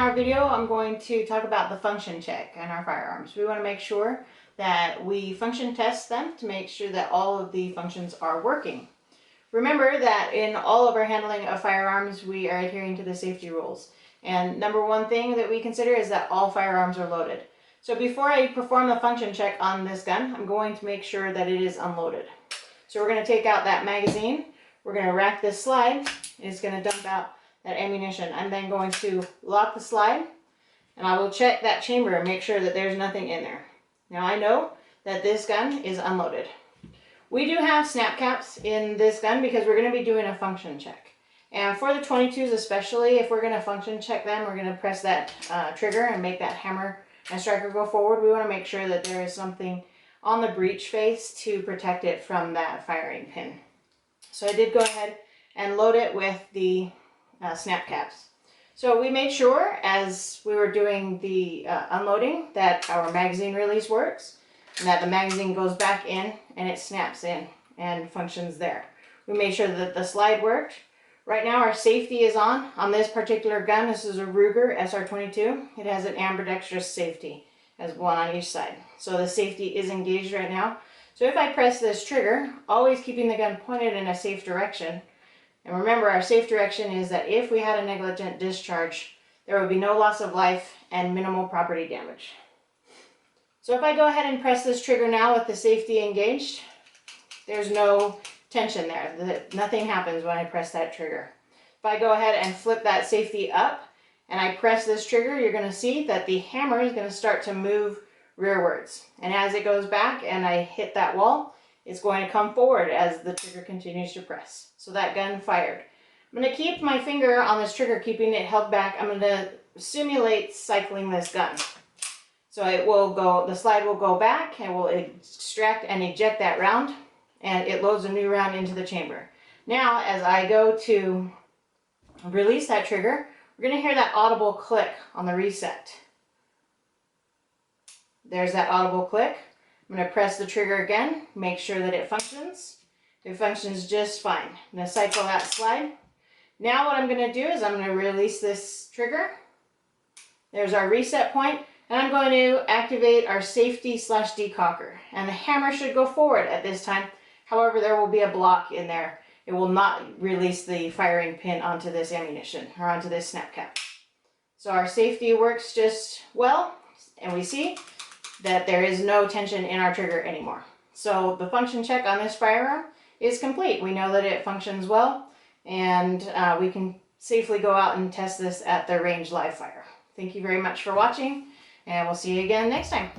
our video, I'm going to talk about the function check on our firearms. We want to make sure that we function test them to make sure that all of the functions are working. Remember that in all of our handling of firearms, we are adhering to the safety rules. And number one thing that we consider is that all firearms are loaded. So before I perform the function check on this gun, I'm going to make sure that it is unloaded. So we're going to take out that magazine, we're going to rack this slide, and it's going to dump out that ammunition. I'm then going to lock the slide, and I will check that chamber and make sure that there's nothing in there. Now I know that this gun is unloaded. We do have snap caps in this gun because we're going to be doing a function check. And for the 22s especially, if we're going to function check them, we're going to press that trigger and make that hammer and striker go forward. We want to make sure that there is something on the breech face to protect it from that firing pin. So I did go ahead and load it with the snap caps. So we made sure as we were doing the unloading that our magazine release works and that the magazine goes back in and it snaps in and functions there. We made sure that the slide worked. Right now our safety is on this particular gun. This is a Ruger SR22. It has an ambidextrous safety, has one on each side. So the safety is engaged right now. So if I press this trigger, always keeping the gun pointed in a safe direction, and remember our safe direction is that if we had a negligent discharge, there would be no loss of life and minimal property damage. So if I go ahead and press this trigger now with the safety engaged, there's no tension there. Nothing happens when I press that trigger. If I go ahead and flip that safety up and I press this trigger, you're going to see that the hammer is going to start to move rearwards. And as it goes back and I hit that wall, it's going to come forward as the trigger continues to press. So that gun fired. I'm going to keep my finger on this trigger, keeping it held back. I'm going to simulate cycling this gun. So it will go, the slide will go back and will extract and eject that round, and it loads a new round into the chamber. Now as I go to release that trigger, we're going to hear that audible click on the reset. There's that audible click. I'm going to press the trigger again, make sure that it functions. It functions just fine. I'm going to cycle that slide. Now what I'm going to do is I'm going to release this trigger. There's our reset point, and I'm going to activate our safety / decocker. And the hammer should go forward at this time. However, there will be a block in there. It will not release the firing pin onto this ammunition or onto this snap cap. So our safety works just well, and we see that there is no tension in our trigger anymore. So the function check on this firearm is complete. We know that it functions well, and we can safely go out and test this at the range live fire. Thank you very much for watching, and we'll see you again next time.